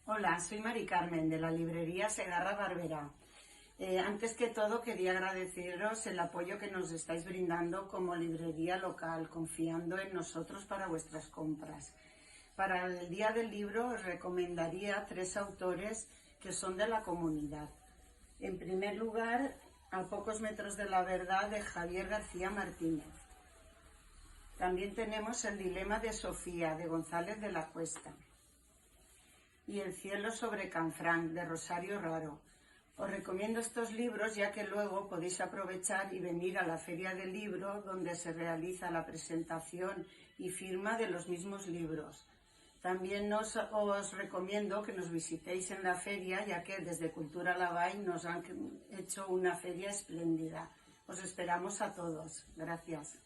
Hola, soy Mari Carmen de la librería Segarra Barberá. Antes que todo quería agradeceros el apoyo que nos estáis brindando como librería local, confiando en nosotros para vuestras compras. Para el Día del Libro os recomendaría 3 autores que son de la comunidad. En primer lugar, A pocos metros de la verdad, de Javier García Martínez. También tenemos El dilema de Sofía, de González de la Cuesta. Y El cielo sobre Canfranc, de Rosario Raro. Os recomiendo estos libros ya que luego podéis aprovechar y venir a la Feria del Libro, donde se realiza la presentación y firma de los mismos libros. También os recomiendo que nos visitéis en la feria, ya que desde Cultura Lavall nos han hecho una feria espléndida. Os esperamos a todos. Gracias.